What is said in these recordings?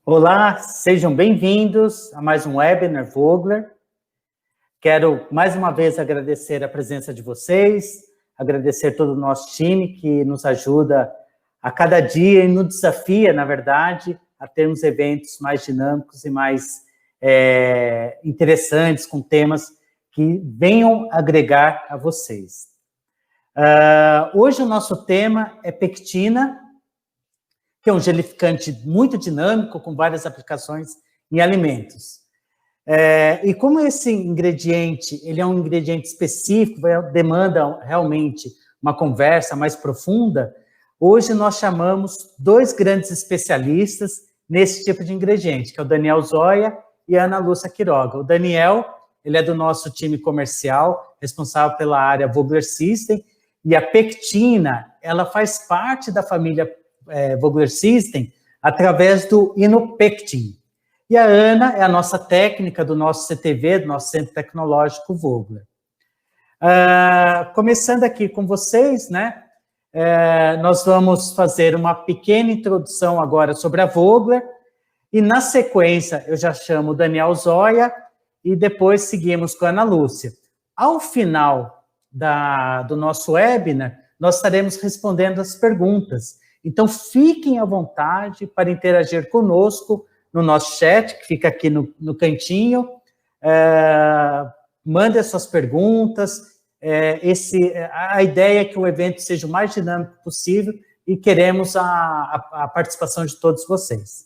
Olá, sejam bem-vindos a mais um webinar Vogler. Quero mais uma vez agradecer a presença de vocês, agradecer todo o nosso time que nos ajuda a cada dia e nos desafia, na verdade, a termos eventos mais dinâmicos e mais interessantes, com temas que venham agregar a vocês. Hoje o nosso tema é pectina, que é um gelificante muito dinâmico, com várias aplicações em alimentos. E como esse ingrediente, ele é um ingrediente específico, demanda realmente uma conversa mais profunda, hoje nós chamamos dois grandes especialistas nesse tipo de ingrediente, que é o Daniel Zoya e a Ana Lúcia Quiroga. O Daniel, ele é do nosso time comercial, responsável pela área Vogler System, e a pectina, ela faz parte da família Vogler System através do Inopectin. E a Ana é a nossa técnica do nosso CTV, do nosso Centro Tecnológico Vogler. Começando aqui com vocês, né? Nós vamos fazer uma pequena introdução agora sobre a Vogler, e na sequência eu já chamo o Daniel Zoya, e depois seguimos com a Ana Lúcia. Ao final do nosso webinar, nós estaremos respondendo as perguntas. Então, fiquem à vontade para interagir conosco no nosso chat, que fica aqui no cantinho. Mande as suas perguntas. A ideia é que o evento seja o mais dinâmico possível e queremos a participação de todos vocês.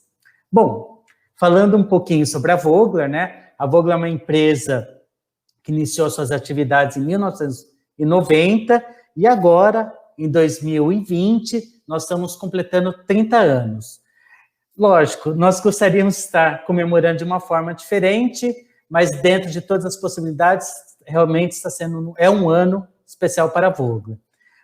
Bom, falando um pouquinho sobre a Vogler, né? A Vogler é uma empresa que iniciou suas atividades em 1990 e agora, em 2020, nós estamos completando 30 anos. Lógico, nós gostaríamos de estar comemorando de uma forma diferente, mas dentro de todas as possibilidades, realmente é um ano especial para a Vogler.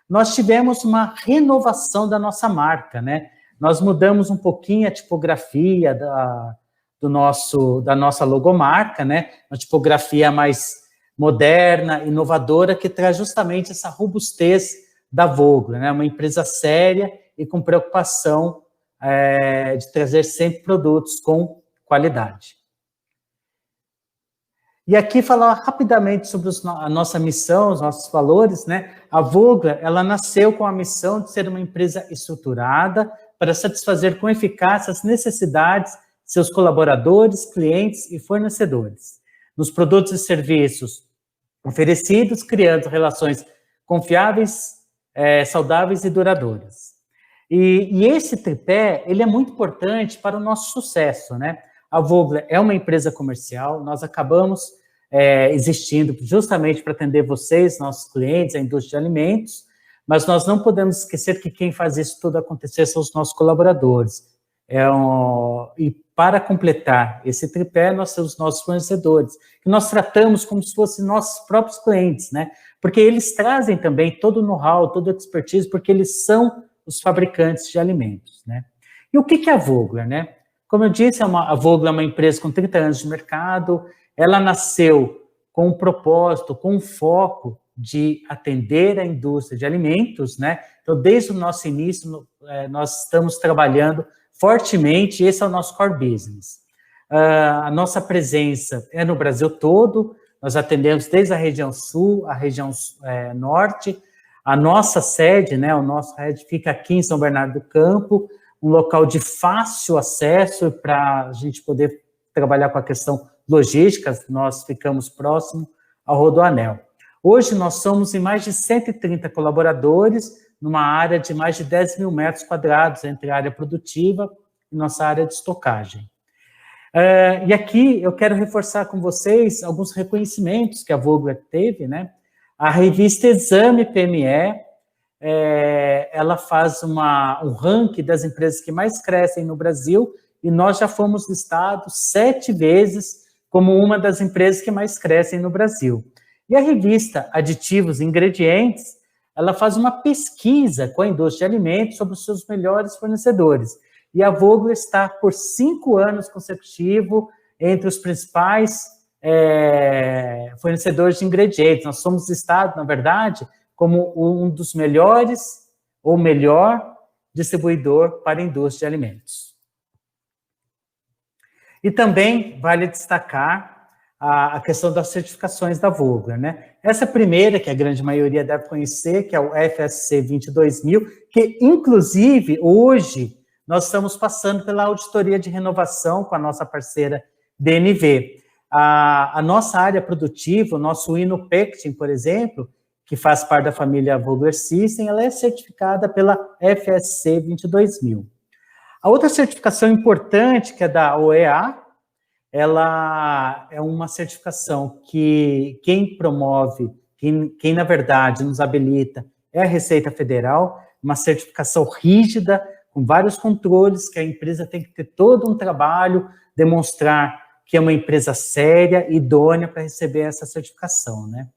Nós tivemos uma renovação da nossa marca, né? Nós mudamos um pouquinho a tipografia da nossa logomarca, né? Uma tipografia mais moderna, inovadora, que traz justamente essa robustez da Vogler, né? Uma empresa séria e com preocupação de trazer sempre produtos com qualidade. E aqui falar rapidamente sobre a nossa missão, os nossos valores, né? A Vogler, ela nasceu com a missão de ser uma empresa estruturada para satisfazer com eficácia as necessidades de seus colaboradores, clientes e fornecedores, nos produtos e serviços oferecidos, criando relações confiáveis, saudáveis e duradouras. E esse tripé, ele é muito importante para o nosso sucesso, né? A Vogler é uma empresa comercial, nós acabamos existindo justamente para atender vocês, nossos clientes, a indústria de alimentos, mas nós não podemos esquecer que quem faz isso tudo acontecer são os nossos colaboradores. E para completar esse tripé, nós temos os nossos fornecedores, que nós tratamos como se fossem nossos próprios clientes, né? Porque eles trazem também todo o know-how, toda a expertise, porque eles são os fabricantes de alimentos, né? E o que é a Vogler, né? Como eu disse, a Vogler é uma empresa com 30 anos de mercado, ela nasceu com um propósito, com um foco de atender a indústria de alimentos, né? Então, desde o nosso início, nós estamos trabalhando fortemente, esse é o nosso core business. A nossa presença é no Brasil todo, nós atendemos desde a região sul, a região norte. A nossa sede, né, o nosso head fica aqui em São Bernardo do Campo, um local de fácil acesso para a gente poder trabalhar com a questão logística, nós ficamos próximo ao Rodoanel. Hoje nós somos em mais de 130 colaboradores, numa área de mais de 10 mil metros quadrados, entre a área produtiva e nossa área de estocagem. E aqui eu quero reforçar com vocês alguns reconhecimentos que a Vogler teve, né? A revista Exame PME, ela faz um ranking das empresas que mais crescem no Brasil, e nós já fomos listados 7 vezes como uma das empresas que mais crescem no Brasil. E a revista Aditivos e Ingredientes, ela faz uma pesquisa com a indústria de alimentos sobre os seus melhores fornecedores. E a Vogler está por 5 anos consecutivos entre os principais fornecedores de ingredientes. Nós somos listados, na verdade, como um dos melhores ou melhor distribuidor para a indústria de alimentos. E também vale destacar a questão das certificações da Vogler, né? Essa primeira, que a grande maioria deve conhecer, que é o FSC 22000, que, inclusive, hoje, nós estamos passando pela auditoria de renovação com a nossa parceira DNV. A nossa área produtiva, o nosso Inopectin, por exemplo, que faz parte da família Vogler System, ela é certificada pela FSC 22000. A outra certificação importante, que é da OEA, ela é uma certificação que quem promove, quem na verdade nos habilita, é a Receita Federal, uma certificação rígida, com vários controles, que a empresa tem que ter todo um trabalho, demonstrar que é uma empresa séria, idônea para receber essa certificação, né?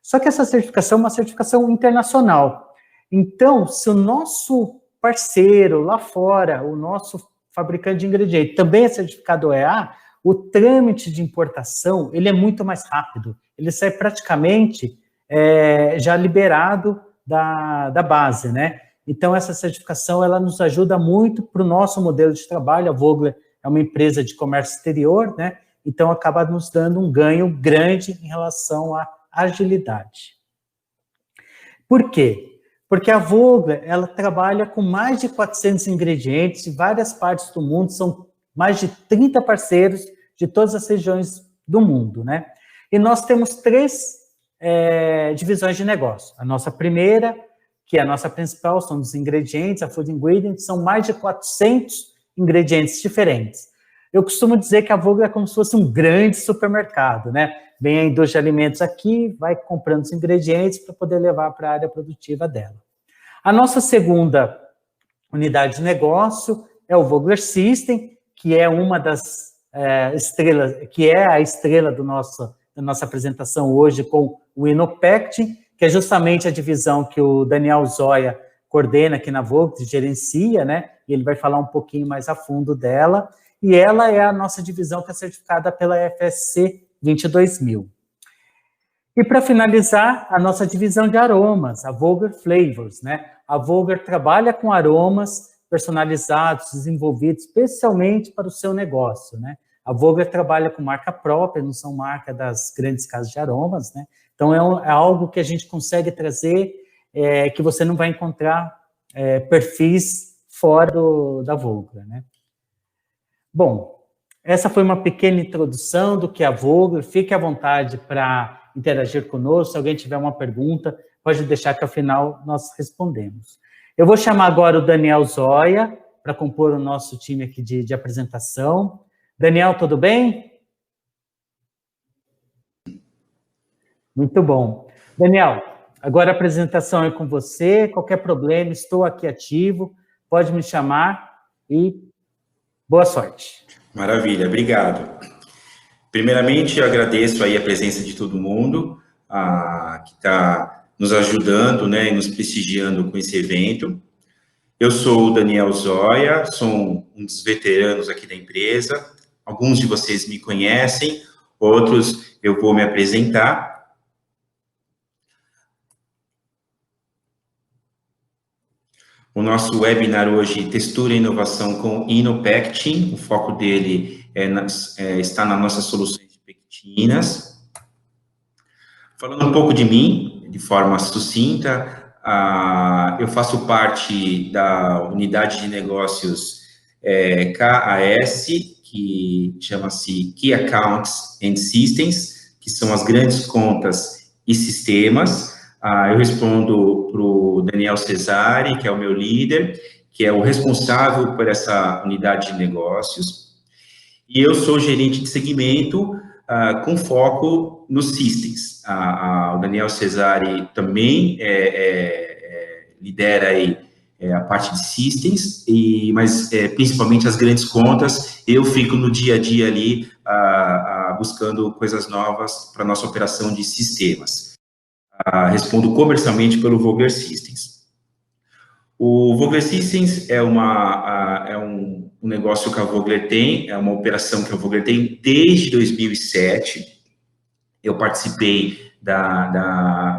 Só que essa certificação é uma certificação internacional. Então, se o nosso parceiro lá fora, o nosso fabricante de ingrediente, também é certificado OEA, o trâmite de importação, ele é muito mais rápido. Ele sai praticamente já liberado da base, né? Então, essa certificação, ela nos ajuda muito para o nosso modelo de trabalho. A Vogler é uma empresa de comércio exterior, né? Então, acaba nos dando um ganho grande em relação à agilidade. Por quê? Porque a Vogler, ela trabalha com mais de 400 ingredientes de várias partes do mundo, são mais de 30 parceiros de todas as regiões do mundo, né? E nós temos 3 divisões de negócio. A nossa primeira, que é a nossa principal, são os ingredientes, a Food Ingredients, são mais de 400 ingredientes diferentes. Eu costumo dizer que a Vogler é como se fosse um grande supermercado, né? Vem a indústria de alimentos aqui, vai comprando os ingredientes para poder levar para a área produtiva dela. A nossa segunda unidade de negócio é o Vogler System, que é uma das estrelas, que é a estrela da nossa apresentação hoje com o Inopectin, que é justamente a divisão que o Daniel Zoya coordena aqui na Vogler, gerencia, né? E ele vai falar um pouquinho mais a fundo dela. E ela é a nossa divisão que é certificada pela FSC 22000. E para finalizar, a nossa divisão de aromas, a Vogler Flavors, né? A Vogler trabalha com aromas personalizados, desenvolvidos especialmente para o seu negócio, né? A Vogler trabalha com marca própria, não são marca das grandes casas de aromas, né? Então, é algo que a gente consegue trazer, que você não vai encontrar perfis fora da Vogler, né? Bom, essa foi uma pequena introdução do que é a Vogler. Fique à vontade para interagir conosco. Se alguém tiver uma pergunta, pode deixar que ao final nós respondemos. Eu vou chamar agora o Daniel Zoya para compor o nosso time aqui de apresentação. Daniel, tudo bem? Muito bom. Daniel, agora a apresentação é com você. Qualquer problema, estou aqui ativo. Pode me chamar e boa sorte. Maravilha, obrigado. Primeiramente, eu agradeço aí a presença de todo mundo que está nos ajudando, né, e nos prestigiando com esse evento. Eu sou o Daniel Zoya, sou um dos veteranos aqui da empresa. Alguns de vocês me conhecem, outros eu vou me apresentar. O nosso webinar hoje, Textura e Inovação com Inopectin, o foco dele está nas nossas soluções de pectinas. Falando um pouco de mim, de forma sucinta, eu faço parte da unidade de negócios KAS, que chama-se Key Accounts and Systems, que são as grandes contas e sistemas. Eu respondo para o Daniel Cesari, que é o meu líder, que é o responsável por essa unidade de negócios. E eu sou gerente de segmento com foco nos systems. O Daniel Cesari também lidera aí a parte de systems, mas principalmente as grandes contas. Eu fico no dia a dia ali buscando coisas novas para a nossa operação de sistemas. Respondo comercialmente pelo Vogler Systems. O Vogler Systems é um negócio que a Vogler tem, é uma operação que a Vogler tem desde 2007. Eu participei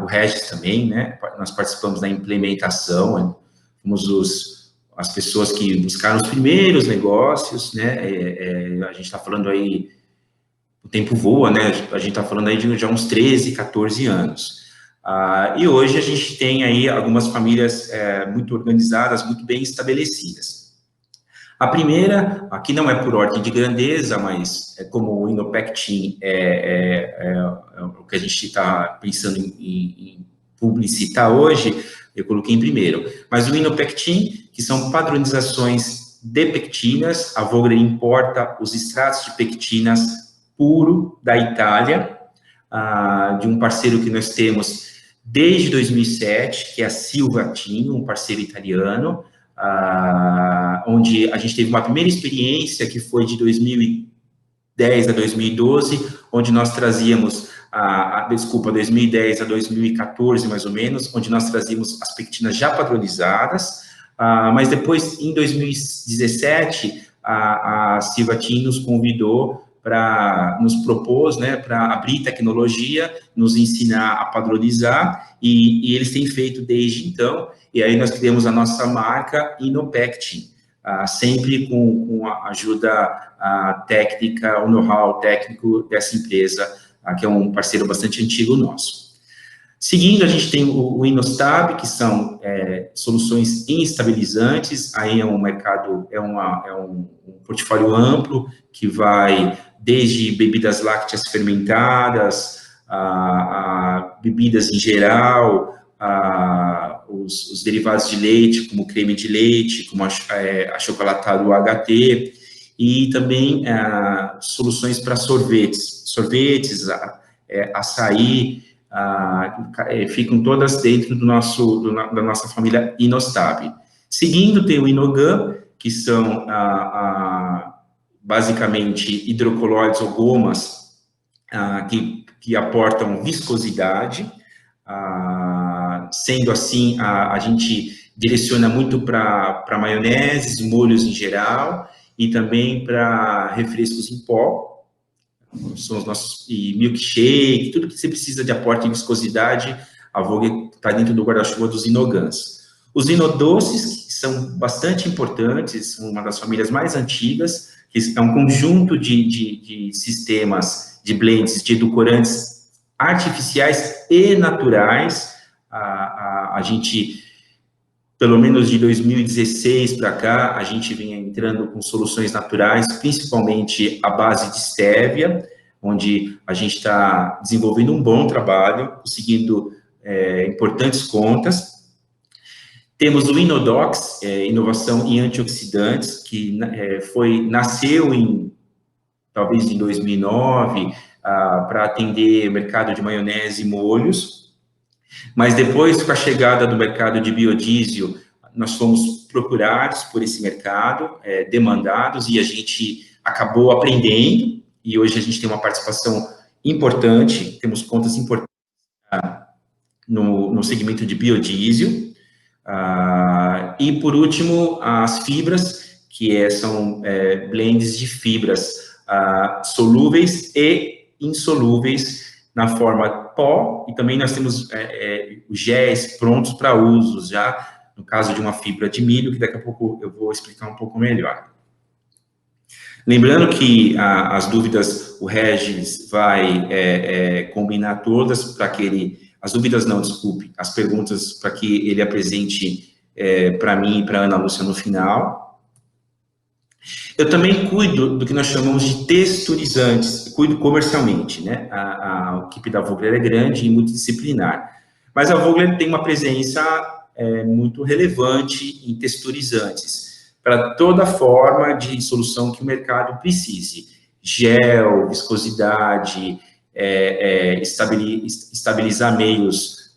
o Regis também, né? Nós participamos da implementação, fomos as pessoas que buscaram os primeiros negócios, né? A gente está falando aí, o tempo voa, né? A gente está falando aí de já uns 13, 14 anos. E hoje a gente tem aí algumas famílias muito organizadas, muito bem estabelecidas. A primeira, aqui não é por ordem de grandeza, mas como o Inopectin é o que a gente está pensando em publicitar hoje, eu coloquei em primeiro. Mas o Inopectin, que são padronizações de pectinas, a Vogler importa os extratos de pectinas puro da Itália, de um parceiro que nós temos desde 2007, que é a Silvatinho, um parceiro italiano, onde a gente teve uma primeira experiência, que foi de 2010 a 2012, onde nós trazíamos, 2010 a 2014, mais ou menos, onde nós trazíamos as pectinas já padronizadas, mas depois, em 2017, a Silvatinho nos convidou nos propôs, né, para abrir tecnologia, nos ensinar a padronizar, e eles têm feito desde então, e aí nós criamos a nossa marca Inopectin, sempre com a ajuda técnica, o know-how técnico dessa empresa, que é um parceiro bastante antigo nosso. Seguindo, a gente tem o Inostab, que são soluções instabilizantes, aí é um mercado, é um portfólio amplo, que vai desde bebidas lácteas fermentadas, a bebidas em geral, os derivados de leite, como creme de leite, como achocolatado UHT, e também soluções para sorvetes, açaí, ficam todas dentro da nossa família Inostab. Seguindo, tem o Inogan, que são basicamente hidrocolóides ou gomas que aportam viscosidade. Sendo assim, a gente direciona muito para maioneses, molhos em geral, e também para refrescos em pó, são os nossos milkshake, tudo que você precisa de aporte de viscosidade, a Vogler está dentro do guarda-chuva dos Inogans. Os Inodoces, que são bastante importantes, são uma das famílias mais antigas, que é um conjunto de sistemas, de blends, de edulcorantes artificiais e naturais. A gente, pelo menos de 2016 para cá, a gente vem entrando com soluções naturais, principalmente à base de stevia, onde a gente está desenvolvendo um bom trabalho, conseguindo importantes contas. Temos o Inodox, inovação em antioxidantes, que nasceu talvez em 2009, para atender o mercado de maionese e molhos, mas depois, com a chegada do mercado de biodiesel, nós fomos procurados por esse mercado, demandados, e a gente acabou aprendendo, e hoje a gente tem uma participação importante, temos contas importantes no segmento de biodiesel. E, por último, as fibras, que são blends de fibras solúveis e insolúveis na forma pó, e também nós temos os géis prontos para uso, já no caso de uma fibra de milho, que daqui a pouco eu vou explicar um pouco melhor. Lembrando que as dúvidas, o Regis vai combinar todas para que as dúvidas não, desculpe, as perguntas para que ele apresente para mim e para a Ana Lúcia no final. Eu também cuido do que nós chamamos de texturizantes, cuido comercialmente, né? A equipe da Vogler é grande e multidisciplinar, mas a Vogler tem uma presença muito relevante em texturizantes, para toda forma de solução que o mercado precise, gel, viscosidade, estabilizar meios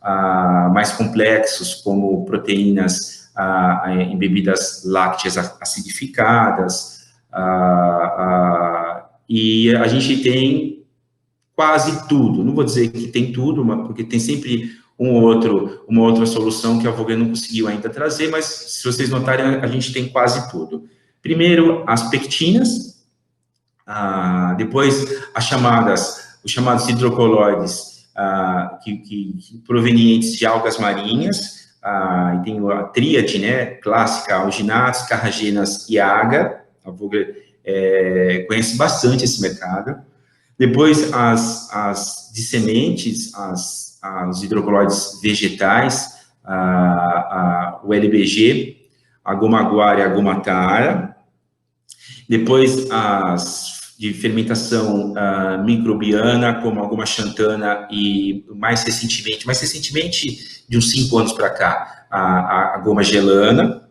mais complexos, como proteínas em bebidas lácteas acidificadas, e a gente tem quase tudo, não vou dizer que tem tudo, porque tem sempre uma outra solução que a Vogler não conseguiu ainda trazer, mas se vocês notarem, a gente tem quase tudo. Primeiro, as pectinas, depois os chamados hidrocolóides, provenientes de algas marinhas, e tem a tríade, né, clássica, alginatos, carragenas e AGA. A Vogler conhece bastante esse mercado. Depois, as de sementes, os hidrocolóides vegetais, o LBG, a goma guar e a goma tara. Depois, as de fermentação microbiana, como a goma xantana e, mais recentemente, de uns 5 anos para cá, a goma gelana.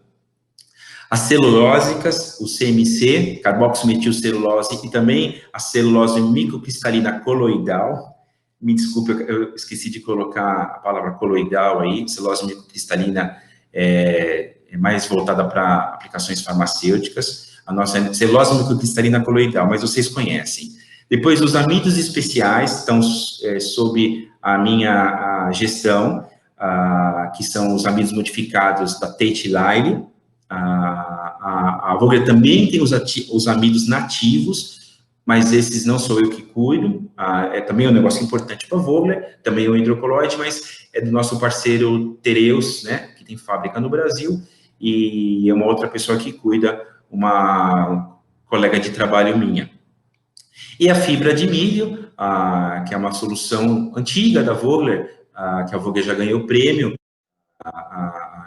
As celulósicas, o CMC, carboximetilcelulose, e também a celulose microcristalina coloidal. Me desculpe, eu esqueci de colocar a palavra coloidal aí. Celulose microcristalina é mais voltada para aplicações farmacêuticas. A nossa celulose microcristalina coloidal, mas vocês conhecem. Depois, os amidos especiais estão sob a minha gestão, que são os amidos modificados da Tate Lyle. A Vogler também tem os amidos nativos, mas esses não sou eu que cuido. Também um negócio importante para a Vogler, também é um hidrocolóide, mas é do nosso parceiro Tereus, né, que tem fábrica no Brasil, e é uma outra pessoa que cuida, uma colega de trabalho minha. E a fibra de milho, que é uma solução antiga da Vogler, que a Vogler já ganhou prêmio,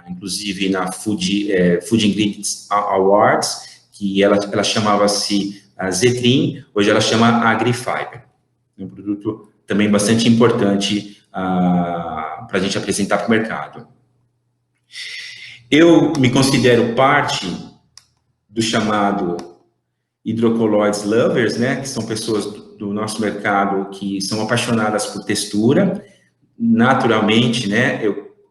inclusive na Food Ingredients Awards, que ela chamava-se Zetrin, hoje ela chama AgriFiber. É um produto também bastante importante para a gente apresentar para o mercado. Eu me considero parte do chamado hidrocolloids lovers, né, que são pessoas do nosso mercado que são apaixonadas por textura. Naturalmente, né,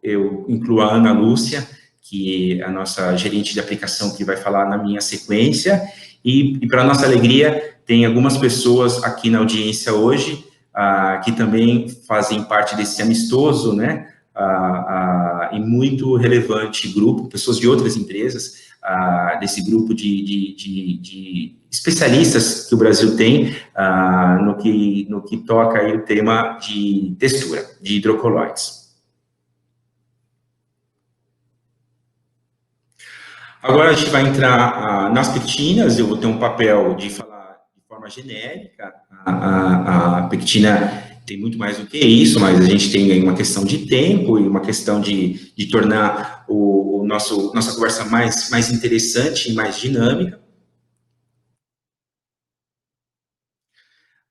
eu incluo a Ana Lúcia, que é a nossa gerente de aplicação, que vai falar na minha sequência, e para nossa alegria, tem algumas pessoas aqui na audiência hoje, que também fazem parte desse amistoso, né, e muito relevante grupo, pessoas de outras empresas, desse grupo de especialistas que o Brasil tem no que toca aí o tema de textura, de hidrocolloides. Agora a gente vai entrar nas pectinas. Eu vou ter um papel de falar de forma genérica. A pectina tem muito mais do que isso, mas a gente tem aí uma questão de tempo e uma questão de tornar nossa conversa mais interessante e mais dinâmica.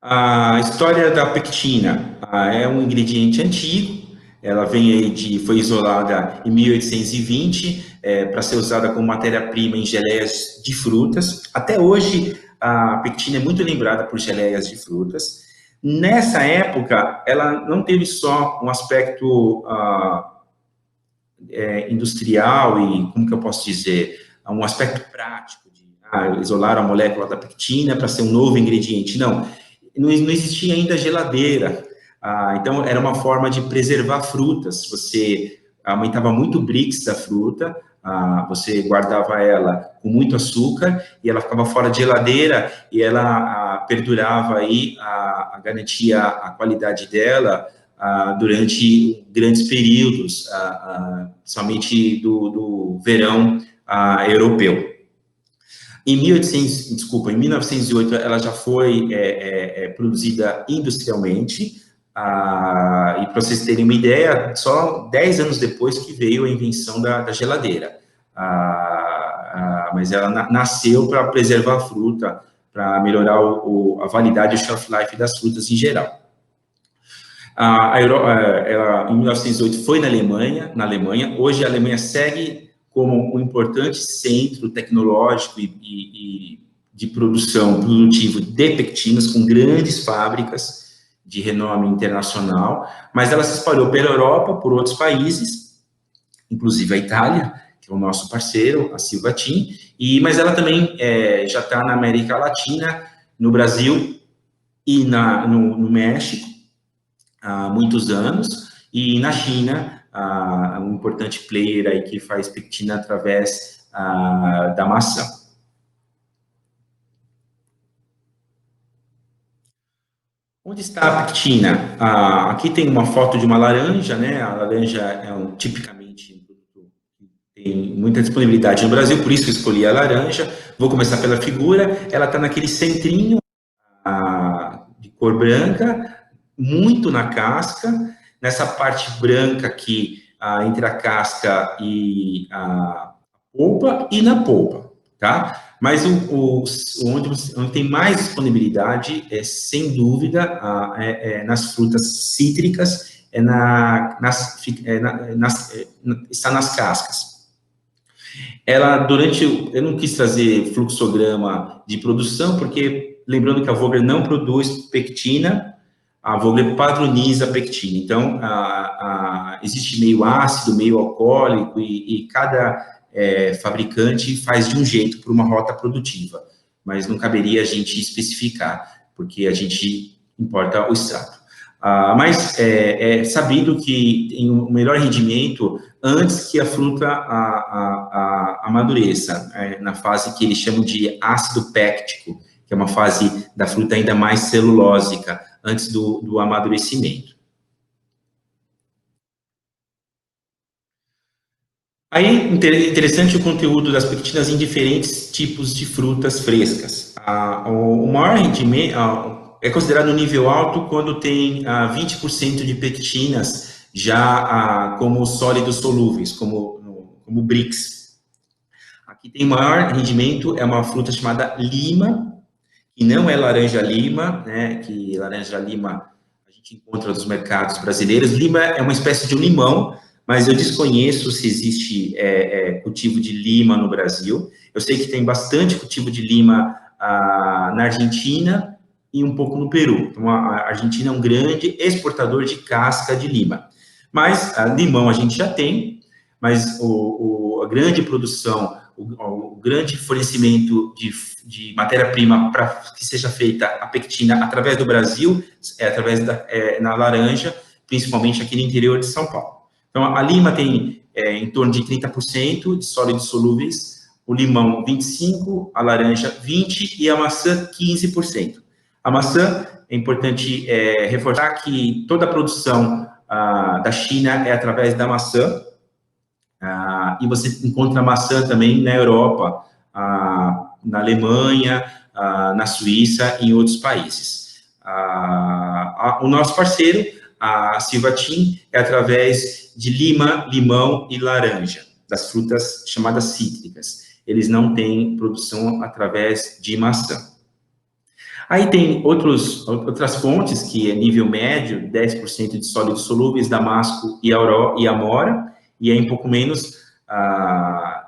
A história da pectina é um ingrediente antigo. Ela foi isolada em 1820 para ser usada como matéria-prima em geleias de frutas. Até hoje, a pectina é muito lembrada por geleias de frutas. Nessa época, ela não teve só um aspecto industrial e, como que eu posso dizer, um aspecto prático de isolar a molécula da pectina para ser um novo ingrediente. Não existia ainda geladeira. Então, era uma forma de preservar frutas. Você aumentava muito o Brix da fruta, você guardava ela com muito açúcar e ela ficava fora de geladeira e ela perdurava aí, garantia a qualidade dela durante grandes períodos, somente do verão europeu. Em 1908, ela já foi produzida industrialmente, e para vocês terem uma ideia, só 10 anos depois que veio a invenção da geladeira. Mas ela nasceu para preservar a fruta, para melhorar a validade e o shelf life das frutas em geral. Ela, em 1908, foi na Alemanha. Hoje a Alemanha segue como um importante centro tecnológico e de produção produtivo de pectinas, com grandes fábricas de renome internacional, mas ela se espalhou pela Europa, por outros países, inclusive a Itália, que é o nosso parceiro, a Silvatin, mas ela também já está na América Latina, no Brasil e no México, há muitos anos, e na China, um importante player aí que faz pectina através da maçã. Onde está a pectina? Aqui tem uma foto de uma laranja, né? A laranja é tipicamente um produto tem muita disponibilidade no Brasil, por isso que eu escolhi a laranja. Vou começar pela figura, ela está naquele centrinho de cor branca, muito na casca, nessa parte branca aqui, entre a casca e a polpa, e na polpa, tá? Mas onde tem mais disponibilidade, sem dúvida, nas frutas cítricas, está nas cascas. Ela, eu não quis trazer fluxograma de produção, porque, lembrando que a Vogler não produz pectina, a Vogler padroniza a pectina. Então, existe meio ácido, meio alcoólico, e cada fabricante faz de um jeito para uma rota produtiva. Mas não caberia a gente especificar, porque a gente importa o extrato. Mas é sabido que tem um melhor rendimento antes que a fruta amadureça, na fase que eles chamam de ácido péctico, que é uma fase da fruta ainda mais celulósica, antes do amadurecimento. Aí, interessante o conteúdo das pectinas em diferentes tipos de frutas frescas. O maior rendimento é considerado nível alto quando tem 20% de pectinas já como sólidos solúveis, como BRICS. Aqui tem maior rendimento, é uma fruta chamada lima, que não é laranja-lima, né, que laranja-lima a gente encontra nos mercados brasileiros. Lima é uma espécie de um limão, mas eu desconheço se existe cultivo de lima no Brasil. Eu sei que tem bastante cultivo de lima na Argentina e um pouco no Peru. Então, a Argentina é um grande exportador de casca de lima. Mas limão a gente já tem, mas a grande produção, o grande fornecimento de matéria-prima para que seja feita a pectina através do Brasil, na laranja, principalmente aqui no interior de São Paulo. Então, a lima tem em torno de 30% de sólidos solúveis, o limão 25%, a laranja 20% e a maçã 15%. A maçã, é importante reforçar que toda a produção da China é através da maçã, e você encontra maçã também na Europa, na Alemanha, na Suíça e em outros países. O nosso parceiro, a Silvatin, é através de lima, limão e laranja, das frutas chamadas cítricas. Eles não têm produção através de maçã. Aí tem outras fontes, que é nível médio, 10% de sólidos solúveis, damasco e amora, e aí um pouco menos,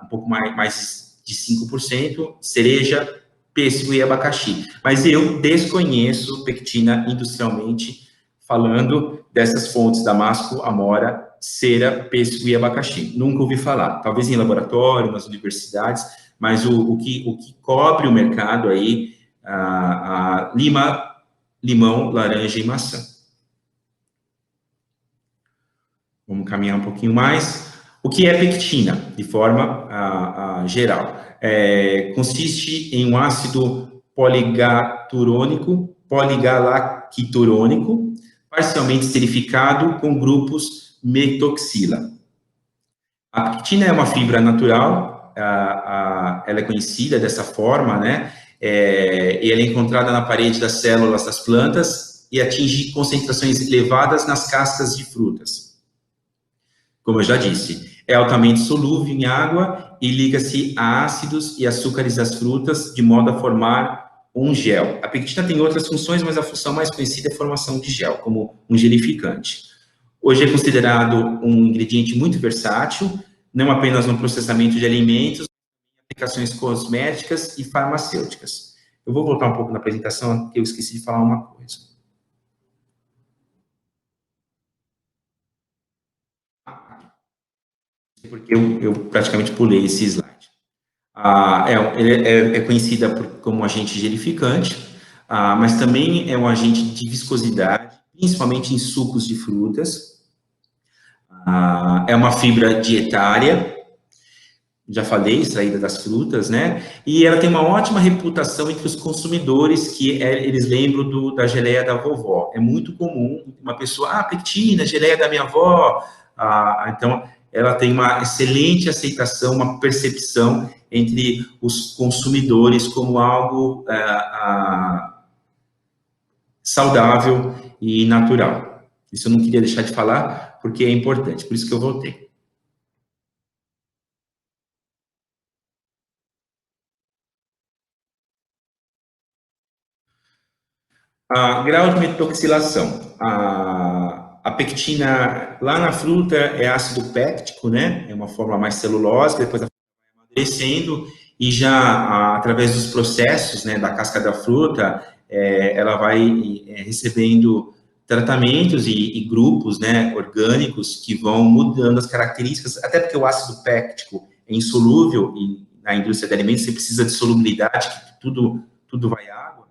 um pouco mais de 5%, cereja, pêssego e abacaxi. Mas eu desconheço pectina industrialmente, falando dessas fontes, damasco, amora, cera, pêssego e abacaxi. Nunca ouvi falar. Talvez em laboratório, nas universidades, mas o que cobre o mercado aí, lima, limão, laranja e maçã. Vamos caminhar um pouquinho mais. O que é pectina, de forma geral? Consiste em um ácido poligalacturônico, parcialmente esterificado com grupos metoxila. A pectina é uma fibra natural, ela é conhecida dessa forma, né? E ela é encontrada na parede das células das plantas e atinge concentrações elevadas nas cascas de frutas. Como eu já disse, é altamente solúvel em água e liga-se a ácidos e açúcares das frutas de modo a formar um gel. A pectina tem outras funções, mas a função mais conhecida é a formação de gel, como um gelificante. Hoje é considerado um ingrediente muito versátil, não apenas no processamento de alimentos, aplicações cosméticas e farmacêuticas. Eu vou voltar um pouco na apresentação, porque eu esqueci de falar uma coisa. Porque eu praticamente pulei esse slide. Ele é conhecida como agente gelificante, mas também é um agente de viscosidade, principalmente em sucos de frutas. É uma fibra dietária, já falei, extraída das frutas, né? E ela tem uma ótima reputação entre os consumidores, que eles lembram da geleia da vovó. É muito comum uma pessoa, pectina, geleia da minha avó. Então, ela tem uma excelente aceitação, uma percepção entre os consumidores como algo saudável e natural. Isso eu não queria deixar de falar, porque é importante, por isso que eu voltei. Grau de metoxilação. A pectina lá na fruta é ácido péptico, né? É uma forma mais celulósica, depois a fruta vai amadurecendo e já através dos processos, né, da casca da fruta, ela vai recebendo tratamentos e grupos, né, orgânicos que vão mudando as características, até porque o ácido péptico é insolúvel e na indústria de alimentos você precisa de solubilidade, que tudo vai água.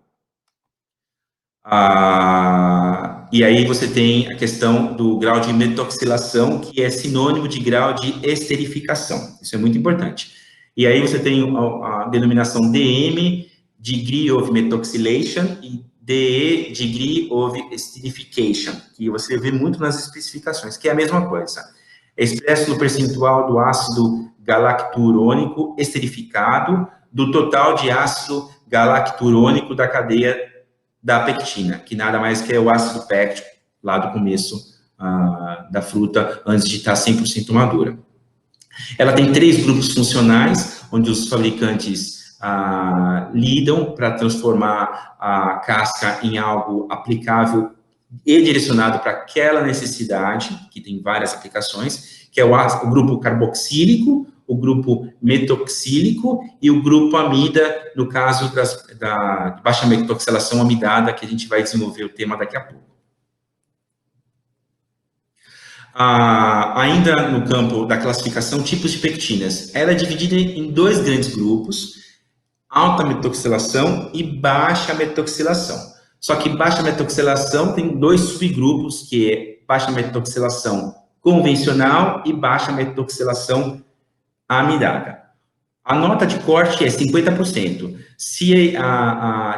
E aí você tem a questão do grau de metoxilação, que é sinônimo de grau de esterificação. Isso é muito importante. E aí você tem a denominação DM, Degree of Methoxylation, e DE, Degree of Esterification, que você vê muito nas especificações, que é a mesma coisa. É expresso no percentual do ácido galacturônico esterificado do total de ácido galacturônico da cadeia da pectina, que nada mais que é o ácido péptico, lá do começo da fruta, antes de estar 100% madura. Ela tem 3 grupos funcionais, onde os fabricantes lidam para transformar a casca em algo aplicável e direcionado para aquela necessidade, que tem várias aplicações, que é o grupo carboxílico, o grupo metoxílico e o grupo amida, no caso da baixa metoxilação amidada, que a gente vai desenvolver o tema daqui a pouco. Ainda no campo da classificação, tipos de pectinas, ela é dividida em 2 grandes grupos, alta metoxilação e baixa metoxilação. Só que baixa metoxilação tem 2 subgrupos, que é baixa metoxilação convencional e baixa metoxilação amidada. A nota de corte é 50%. Se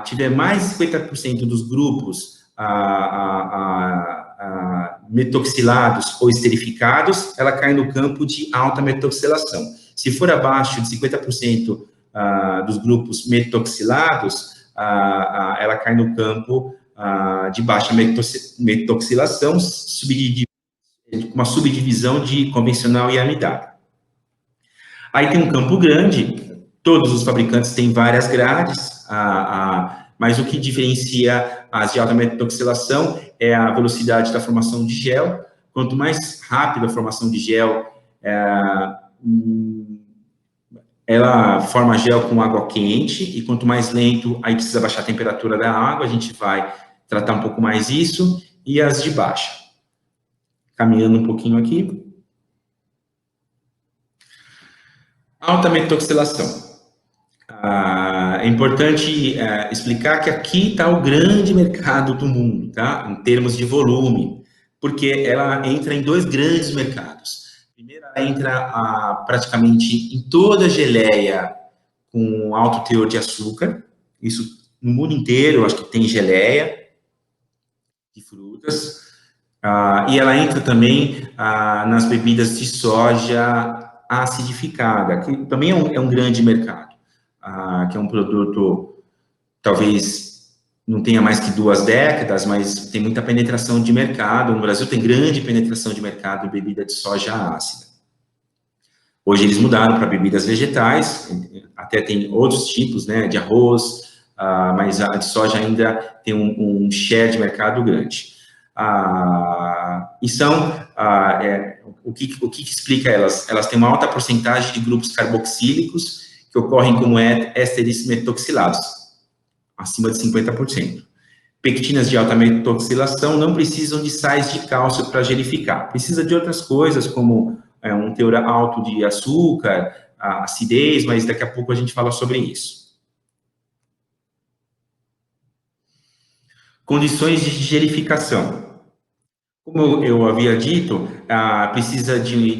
tiver mais de 50% dos grupos metoxilados ou esterificados, ela cai no campo de alta metoxilação. Se for abaixo de 50% dos grupos metoxilados, ela cai no campo de baixa metoxilação, com uma subdivisão de convencional e amidada. Aí tem um campo grande, todos os fabricantes têm várias grades, mas o que diferencia as de alta metoxilação é a velocidade da formação de gel. Quanto mais rápida a formação de gel, ela forma gel com água quente, e quanto mais lento, aí precisa baixar a temperatura da água, a gente vai tratar um pouco mais isso, e as de baixa. Caminhando um pouquinho aqui. Alta metoxilação. É importante explicar que aqui está o grande mercado do mundo, tá? Em termos de volume, porque ela entra em 2 grandes mercados. Primeiro, ela entra praticamente em toda geleia com alto teor de açúcar. Isso no mundo inteiro, acho que tem geleia de frutas. E ela entra também nas bebidas de soja acidificada, que também é um grande mercado, que é um produto, talvez não tenha mais que 2 décadas, mas tem muita penetração de mercado. No Brasil tem grande penetração de mercado de bebida de soja ácida. Hoje eles mudaram para bebidas vegetais, até tem outros tipos, né, de arroz, mas a de soja ainda tem um share de mercado grande. E são, o que explica elas? Elas têm uma alta porcentagem de grupos carboxílicos que ocorrem como ésteres metoxilados, acima de 50%. Pectinas de alta metoxilação não precisam de sais de cálcio para gelificar, precisa de outras coisas, como um teor alto de açúcar, acidez, mas daqui a pouco a gente fala sobre isso. Condições de gelificação. Como eu havia dito, precisa de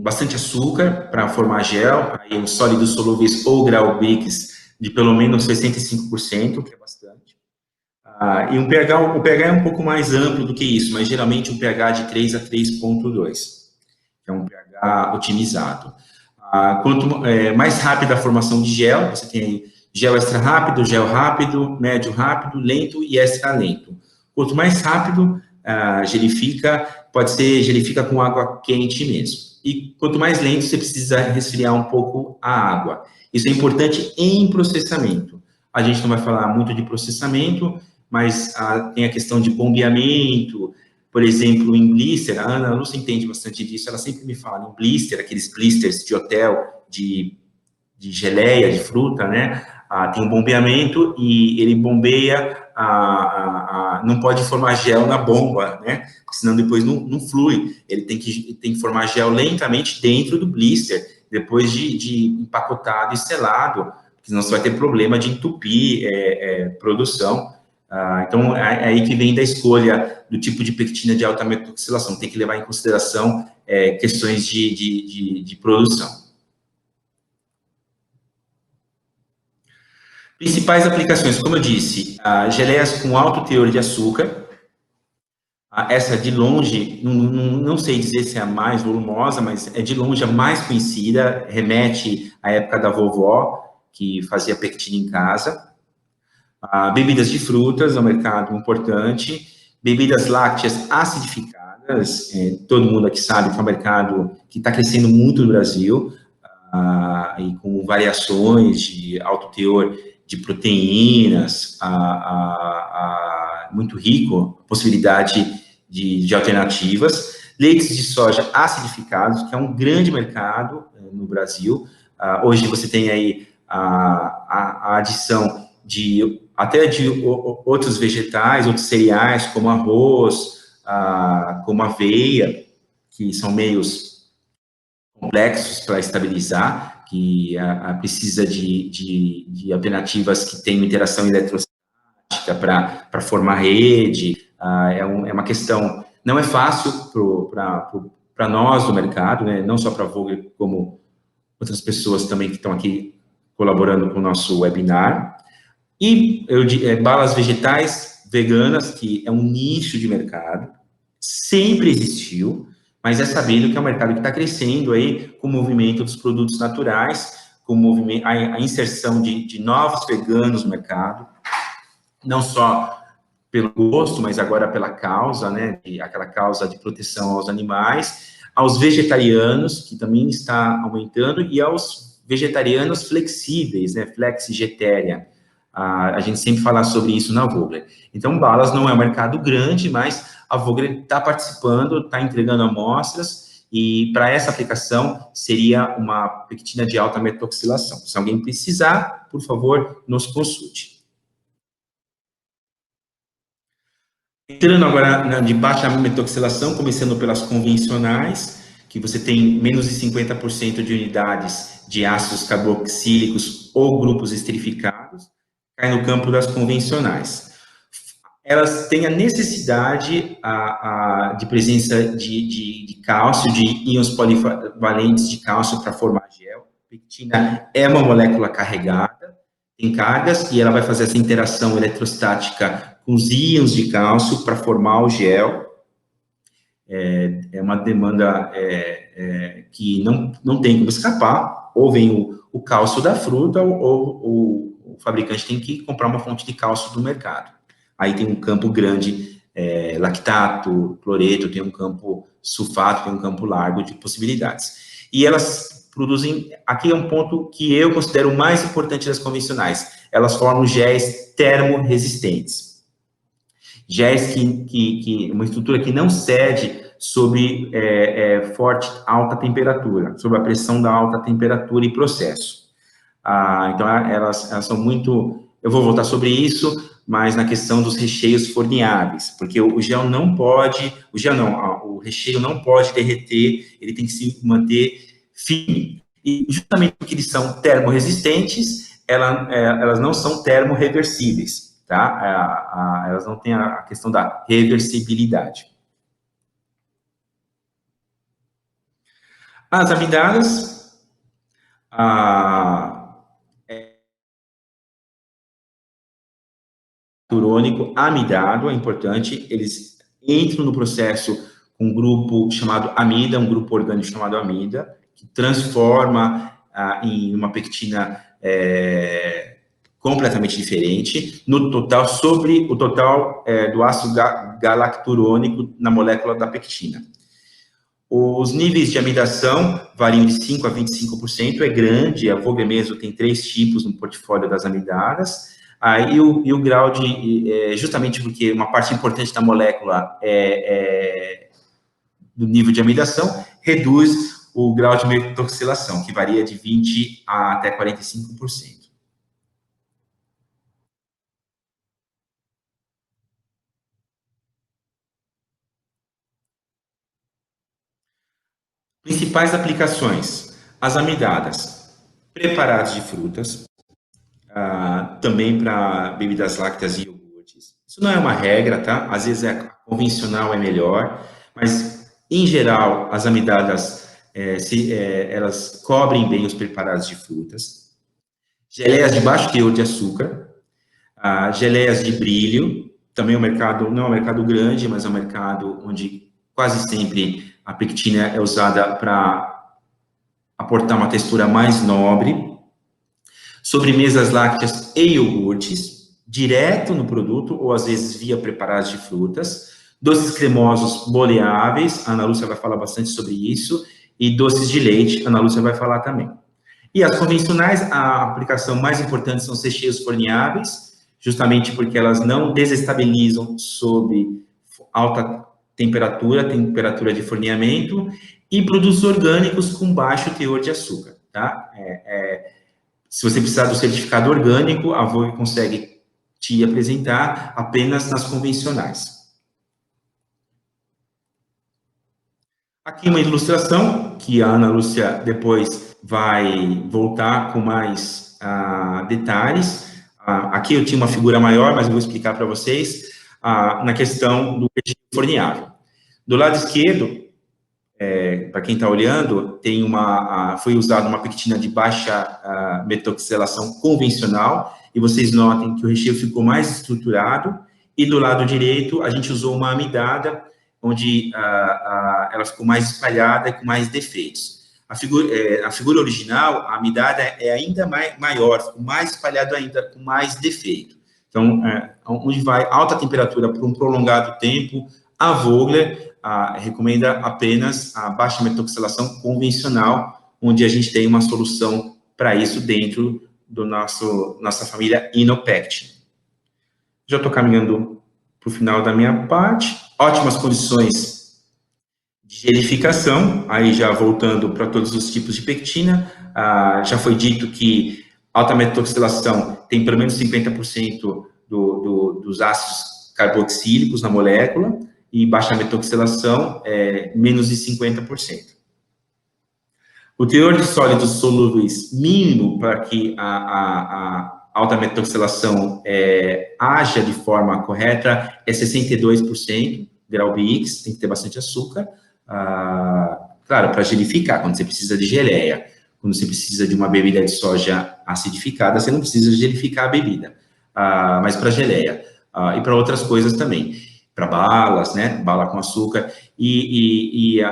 bastante açúcar para formar gel, aí os sólidos solúveis ou grau Brix de pelo menos 65%, que é bastante. E o pH é um pouco mais amplo do que isso, mas geralmente um pH de 3 a 3,2. que é um pH otimizado. Quanto mais rápida a formação de gel, você tem gel extra rápido, gel rápido, médio rápido, lento e extra lento. Quanto mais rápido, gelifica, pode ser gelifica com água quente mesmo. E quanto mais lento, você precisa resfriar um pouco a água. Isso é importante em processamento. A gente não vai falar muito de processamento, mas tem a questão de bombeamento, por exemplo, em blister, a Ana Lúcia entende bastante disso, ela sempre me fala em blister, aqueles blisters de hotel, de geleia, de fruta, né? Tem um bombeamento e ele bombeia, não pode formar gel na bomba, né? Senão depois não flui. Ele tem que formar gel lentamente dentro do blister, depois de empacotado e selado, porque senão você vai ter problema de entupir produção. Então, é aí que vem da escolha do tipo de pectina de alta metoxilação. Tem que levar em consideração questões de produção. Principais aplicações, como eu disse, geleias com alto teor de açúcar. Essa, de longe, não sei dizer se é a mais volumosa, mas é de longe a mais conhecida, remete à época da vovó, que fazia pectina em casa. Bebidas de frutas, é um mercado importante. Bebidas lácteas acidificadas, todo mundo aqui sabe que é um mercado que está crescendo muito no Brasil, e com variações de alto teor de proteínas, muito rico, possibilidade de alternativas. Leites de soja acidificados, que é um grande mercado no Brasil. Hoje você tem aí a adição até de outros vegetais, outros cereais, como arroz, como aveia, que são meios complexos para estabilizar, que precisa de alternativas que tenham interação eletrostática para formar rede. É uma questão, não é fácil para nós do mercado, né? Não só para a Vogler, como outras pessoas também que estão aqui colaborando com o nosso webinar. E balas vegetais veganas, que é um nicho de mercado, sempre existiu, mas é sabido que é um mercado que está crescendo aí com o movimento dos produtos naturais, com a inserção de novos veganos no mercado, não só pelo gosto, mas agora pela causa, né, aquela causa de proteção aos animais, aos vegetarianos, que também está aumentando, e aos vegetarianos flexíveis, né, flexi-vegetarian. A gente sempre fala sobre isso na Vogler. Então, balas não é um mercado grande, mas a Vogler está participando, está entregando amostras, e para essa aplicação seria uma pectina de alta metoxilação. Se alguém precisar, por favor, nos consulte. Entrando agora de baixa metoxilação, começando pelas convencionais, que você tem menos de 50% de unidades de ácidos carboxílicos ou grupos esterificados, cai no campo das convencionais. Elas têm a necessidade de presença de cálcio, de íons polivalentes de cálcio para formar gel. A pectina é uma molécula carregada, tem cargas, e ela vai fazer essa interação eletrostática com os íons de cálcio para formar o gel. É uma demanda que não tem como escapar, ou vem o cálcio da fruta, ou o fabricante tem que comprar uma fonte de cálcio do mercado. Aí tem um campo grande, lactato, cloreto, tem um campo sulfato, tem um campo largo de possibilidades. E elas produzem, aqui é um ponto que eu considero o mais importante das convencionais, elas formam géis termorresistentes. Géis uma estrutura que não cede sob alta temperatura, sob a pressão da alta temperatura e processo. Então, elas são muito... Eu vou voltar sobre isso, mas na questão dos recheios forneáveis, porque o recheio não pode derreter, ele tem que se manter firme. E justamente porque eles são termorresistentes, elas não são termorreversíveis, tá? Elas não têm a questão da reversibilidade. As amidadas, urônico amidado, é importante, eles entram no processo com um grupo chamado amida, um grupo orgânico chamado amida, que transforma em uma pectina completamente diferente, no total, sobre o total do ácido galacturônico na molécula da pectina. Os níveis de amidação variam de 5% a 25%, é grande, a Vogler mesmo tem 3 tipos no portfólio das amidadas, e o grau de, justamente porque uma parte importante da molécula do nível de amidação, reduz o grau de metoxilação, que varia de 20% até 45%. Principais aplicações: as amidadas, preparados de frutas, também para bebidas lácteas e iogurtes. Isso não é uma regra, tá? Às vezes a convencional é melhor, mas, em geral, as amidadas, elas cobrem bem os preparados de frutas. Geleias de baixo teor de açúcar, geleias de brilho, também não é um mercado grande, mas é um mercado onde quase sempre a pectina é usada para aportar uma textura mais nobre. Sobremesas lácteas e iogurtes, direto no produto, ou às vezes via preparados de frutas. Doces cremosos boleáveis, a Ana Lúcia vai falar bastante sobre isso. E doces de leite, a Ana Lúcia vai falar também. E as convencionais, a aplicação mais importante são os recheios forneáveis, justamente porque elas não desestabilizam sob alta temperatura de forneamento, e produtos orgânicos com baixo teor de açúcar, tá? Se você precisar do certificado orgânico, a Vogler consegue te apresentar apenas nas convencionais. Aqui uma ilustração, que a Ana Lúcia depois vai voltar com mais detalhes. Aqui eu tinha uma figura maior, mas eu vou explicar para vocês na questão do recheio forneável. Do lado esquerdo, para quem está olhando, foi usada uma pectina de baixa metoxilação convencional, e vocês notem que o recheio ficou mais estruturado, e do lado direito a gente usou uma amidada, onde ela ficou mais espalhada e com mais defeitos. A figura original, a amidada é ainda maior, ficou mais espalhado ainda, com mais defeito. Então, onde vai alta temperatura por um prolongado tempo, a Vogler recomenda apenas a baixa metoxilação convencional, onde a gente tem uma solução para isso dentro do nossa família Inopectin. Já estou caminhando para o final da minha parte. Ótimas condições de gelificação, aí já voltando para todos os tipos de pectina. Já foi dito que alta metoxilação tem pelo menos 50% dos ácidos carboxílicos na molécula, e baixa metoxilação menos de 50%. O teor de sólidos solúveis mínimo para que a alta metoxilação haja de forma correta é 62%, grau BX, tem que ter bastante açúcar. Claro, para gelificar, quando você precisa de geleia, quando você precisa de uma bebida de soja acidificada, você não precisa gelificar a bebida, mas para geleia, e para outras coisas também. Para balas, né, bala com açúcar,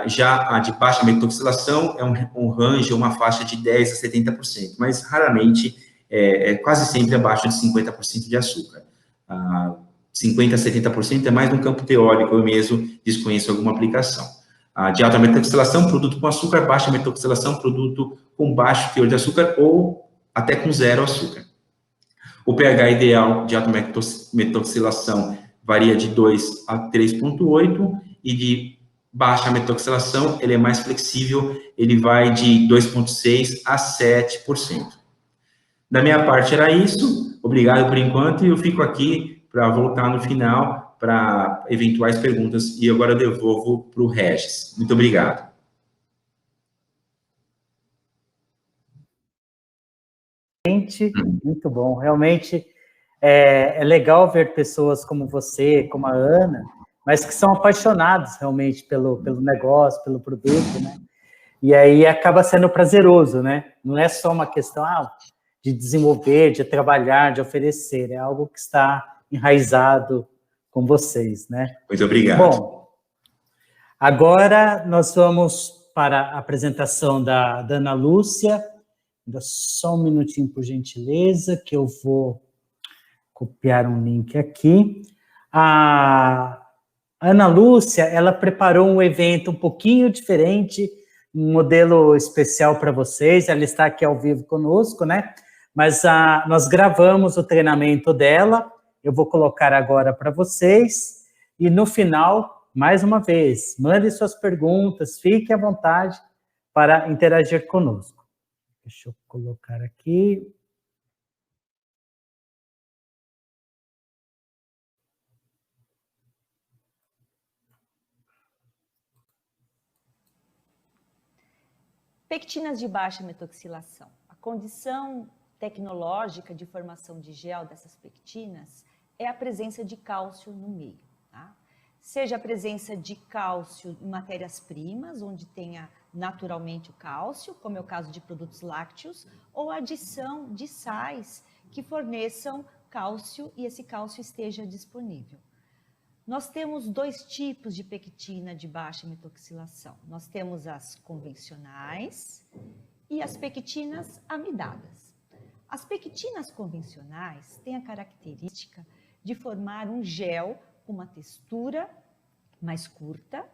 já a de baixa metoxilação é um range, uma faixa de 10% a 70%, mas raramente, quase sempre abaixo de 50% de açúcar. 50% a 70% é mais no campo teórico, eu mesmo desconheço alguma aplicação. De alta metoxilação, produto com açúcar, baixa metoxilação, produto com baixo teor de açúcar ou até com zero açúcar. O pH ideal de alta metoxilação varia de 2 a 3,8, e de baixa metoxilação, ele é mais flexível, ele vai de 2,6 a 7%. Da minha parte era isso, obrigado por enquanto, e eu fico aqui para voltar no final para eventuais perguntas, e agora eu devolvo para o Regis. Muito obrigado. Muito bom, realmente é legal ver pessoas como você, como a Ana, mas que são apaixonados realmente pelo negócio, pelo produto, né? E aí acaba sendo prazeroso, né? Não é só uma questão de desenvolver, de trabalhar, de oferecer, é algo que está enraizado com vocês, né? Muito obrigado. Bom, Agora nós vamos para a apresentação da Ana Lúcia. Ainda só um minutinho, por gentileza, que eu vou copiar um link aqui. A Ana Lúcia, ela preparou um evento um pouquinho diferente, um modelo especial para vocês. Ela está aqui ao vivo conosco, né? Mas nós gravamos o treinamento dela. Eu vou colocar agora para vocês. E no final, mais uma vez, mande suas perguntas, fique à vontade para interagir conosco. Deixa eu colocar aqui. Pectinas de baixa metoxilação. A condição tecnológica de formação de gel dessas pectinas é a presença de cálcio no meio. Tá? Seja a presença de cálcio em matérias-primas, onde tenha naturalmente o cálcio, como é o caso de produtos lácteos, ou a adição de sais que forneçam cálcio e esse cálcio esteja disponível. Nós temos dois tipos de pectina de baixa metoxilação. Nós temos as convencionais e as pectinas amidadas. As pectinas convencionais têm a característica de formar um gel com uma textura mais curta.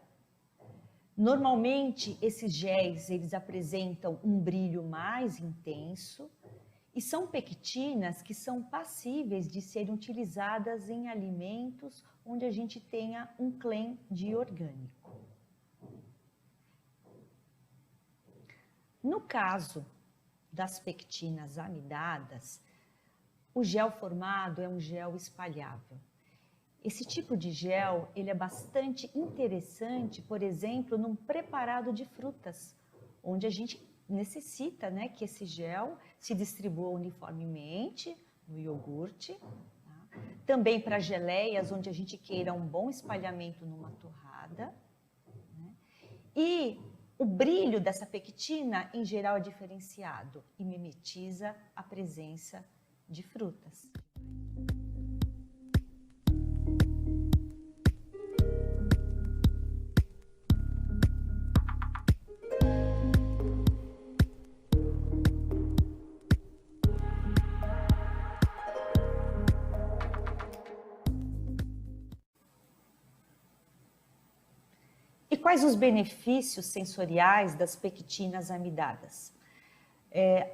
Normalmente, esses géis eles apresentam um brilho mais intenso e são pectinas que são passíveis de serem utilizadas em alimentos onde a gente tenha um clem de orgânico. No caso das pectinas amidadas, o gel formado é um gel espalhável. Esse tipo de gel ele é bastante interessante, por exemplo, num preparado de frutas, onde a gente necessita, né, que esse gel se distribua uniformemente no iogurte. Tá? Também para geleias, onde a gente queira um bom espalhamento numa torrada. Né? E o brilho dessa pectina, em geral, é diferenciado e mimetiza a presença de frutas. E quais os benefícios sensoriais das pectinas amidadas?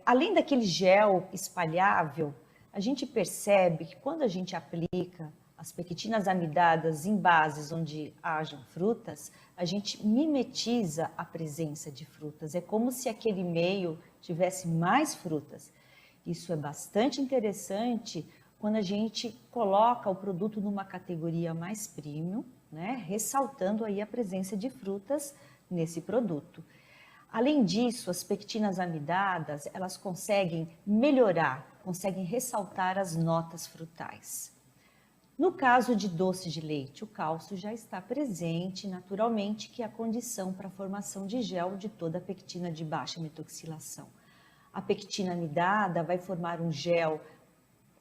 Além daquele gel espalhável, a gente percebe que quando a gente aplica as pectinas amidadas em bases onde hajam frutas, a gente mimetiza a presença de frutas. É como se aquele meio tivesse mais frutas. Isso é bastante interessante quando a gente coloca o produto numa categoria mais premium, né, ressaltando aí a presença de frutas nesse produto. Além disso, as pectinas amidadas, elas conseguem melhorar, conseguem ressaltar as notas frutais. No caso de doce de leite, o cálcio já está presente naturalmente, que é a condição para a formação de gel de toda a pectina de baixa metoxilação. A pectina amidada vai formar um gel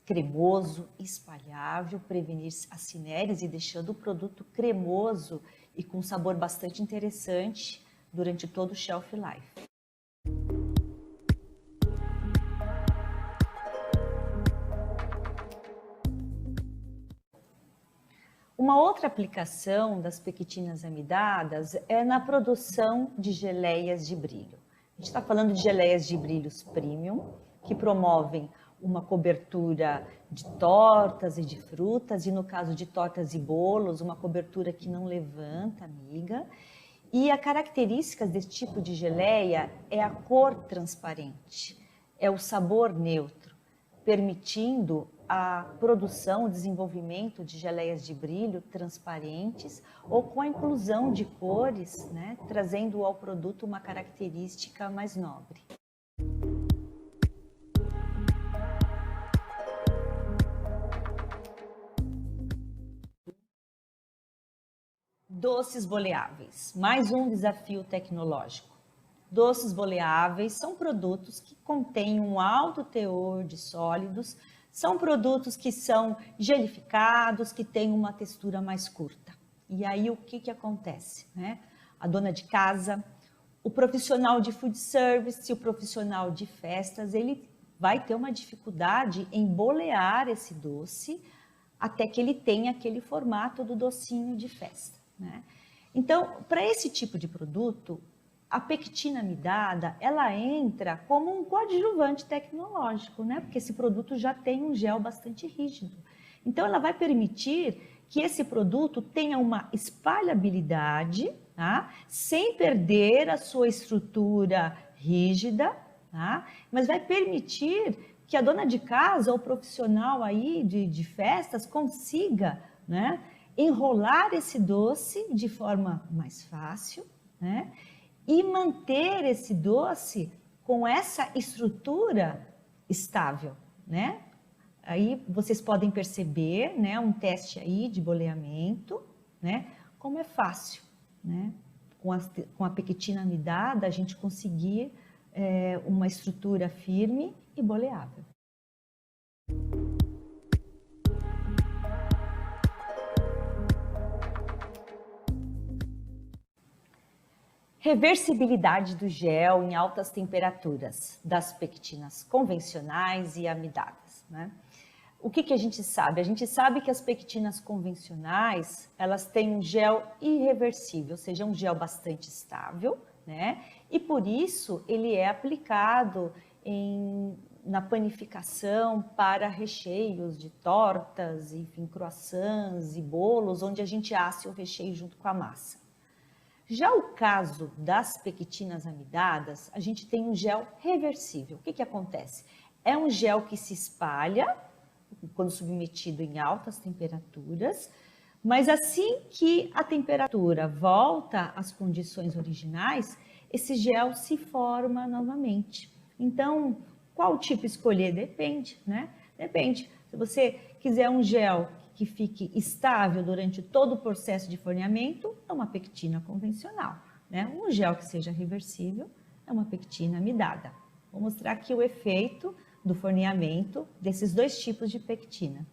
cremoso, espalhável, prevenir acinéries e deixando o produto cremoso e com sabor bastante interessante durante todo o shelf life. Uma outra aplicação das pectinas amidadas é na produção de geleias de brilho. A gente está falando de geleias de brilhos premium, que promovem uma cobertura de tortas e de frutas, e no caso de tortas e bolos, uma cobertura que não levanta a miga. E a característica desse tipo de geleia é a cor transparente, é o sabor neutro, permitindo a produção, o desenvolvimento de geleias de brilho transparentes ou com a inclusão de cores, né, trazendo ao produto uma característica mais nobre. Doces boleáveis, mais um desafio tecnológico. Doces boleáveis são produtos que contêm um alto teor de sólidos, são produtos que são gelificados, que têm uma textura mais curta. E aí o que acontece? Né? a dona de casa, o profissional de food service, o profissional de festas, ele vai ter uma dificuldade em bolear esse doce até que ele tenha aquele formato do docinho de festa, né? Então, para esse tipo de produto, a pectina amidada, ela entra como um coadjuvante tecnológico, né? Porque esse produto já tem um gel bastante rígido. Então, ela vai permitir que esse produto tenha uma espalhabilidade, tá? Sem perder a sua estrutura rígida, tá? Mas vai permitir que a dona de casa ou profissional aí de festas consiga, né, enrolar esse doce de forma mais fácil, né? E manter esse doce com essa estrutura estável, né? Aí vocês podem perceber, né, um teste aí de boleamento, né, como é fácil, né? Com a pectina amidada, a gente conseguir uma estrutura firme e boleável. Reversibilidade do gel em altas temperaturas das pectinas convencionais e amidadas, né? O que a gente sabe? A gente sabe que as pectinas convencionais, elas têm um gel irreversível, ou seja, um gel bastante estável, né? E por isso ele é aplicado na panificação para recheios de tortas, enfim, croissants e bolos, onde a gente assa o recheio junto com a massa. Já o caso das pectinas amidadas, a gente tem um gel reversível. O que acontece? É um gel que se espalha quando submetido em altas temperaturas, mas assim que a temperatura volta às condições originais, esse gel se forma novamente. Então, qual tipo escolher? Depende, né? Depende. Se você quiser um gel que fique estável durante todo o processo de forneamento, é uma pectina convencional, né? Um gel que seja reversível é uma pectina amidada. Vou mostrar aqui o efeito do forneamento desses dois tipos de pectina.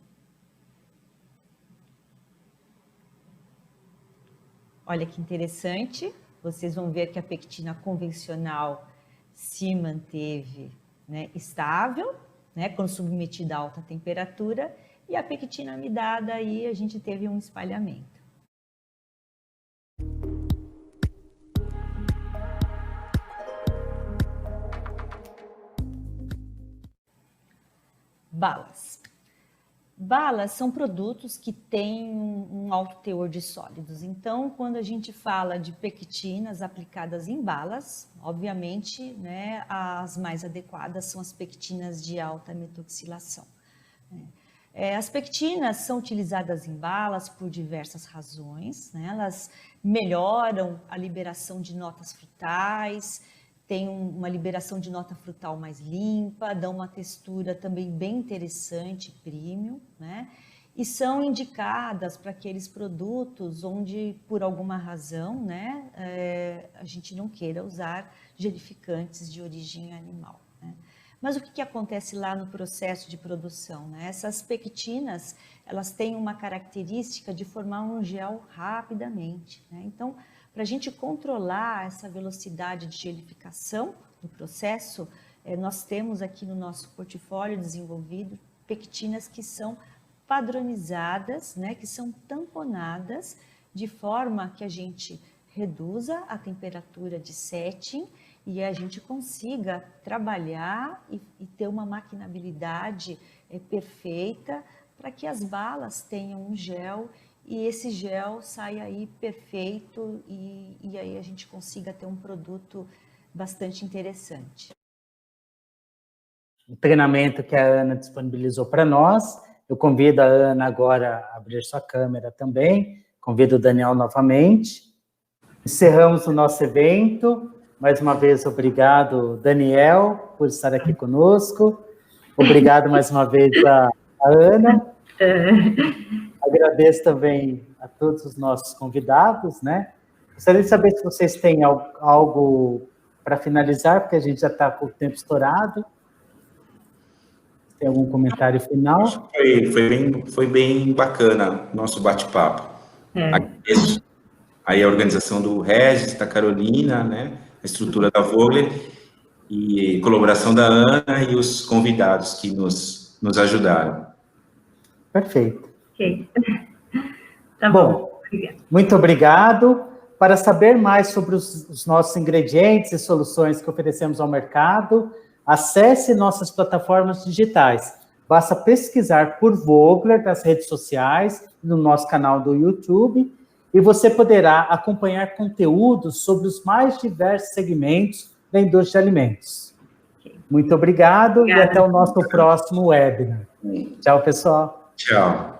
Olha que interessante, vocês vão ver que a pectina convencional se manteve, né, estável, né, quando submetida a alta temperatura, e a pectina amidada aí a gente teve um espalhamento. Balas. Balas são produtos que têm um alto teor de sólidos. Então, quando a gente fala de pectinas aplicadas em balas, obviamente, né, as mais adequadas são as pectinas de alta metoxilação. As pectinas são utilizadas em balas por diversas razões, né? Elas melhoram a liberação de notas frutais, tem uma liberação de nota frutal mais limpa, dão uma textura também bem interessante, premium, né? E são indicadas para aqueles produtos onde, por alguma razão, né, a gente não queira usar gelificantes de origem animal, né? Mas o que acontece lá no processo de produção, né? Essas pectinas, elas têm uma característica de formar um gel rapidamente, né? Então, para a gente controlar essa velocidade de gelificação do processo, nós temos aqui no nosso portfólio desenvolvido pectinas que são padronizadas, né, que são tamponadas, de forma que a gente reduza a temperatura de setting e a gente consiga trabalhar e ter uma maquinabilidade perfeita para que as balas tenham um gel e esse gel saia aí perfeito e aí a gente consiga ter um produto bastante interessante. O treinamento que a Ana disponibilizou para nós, eu convido a Ana agora a abrir sua câmera também, convido o Daniel novamente. Encerramos o nosso evento. Mais uma vez, obrigado, Daniel, por estar aqui conosco. Obrigado mais uma vez a Ana. Agradeço também a todos os nossos convidados, né? Gostaria de saber se vocês têm algo para finalizar, porque a gente já está com o tempo estourado. Tem algum comentário final? Foi bem bacana o nosso bate-papo. Agradeço aí a organização do Regis, da Carolina, né, a estrutura da Vogler, e colaboração da Ana e os convidados que nos ajudaram. Perfeito. Ok. Tá bom. Muito obrigado. Para saber mais sobre os nossos ingredientes e soluções que oferecemos ao mercado, acesse nossas plataformas digitais. Basta pesquisar por Vogler nas redes sociais, no nosso canal do YouTube, e você poderá acompanhar conteúdos sobre os mais diversos segmentos da indústria de alimentos. Muito obrigado. E até o nosso próximo webinar. Tchau, pessoal. Tchau.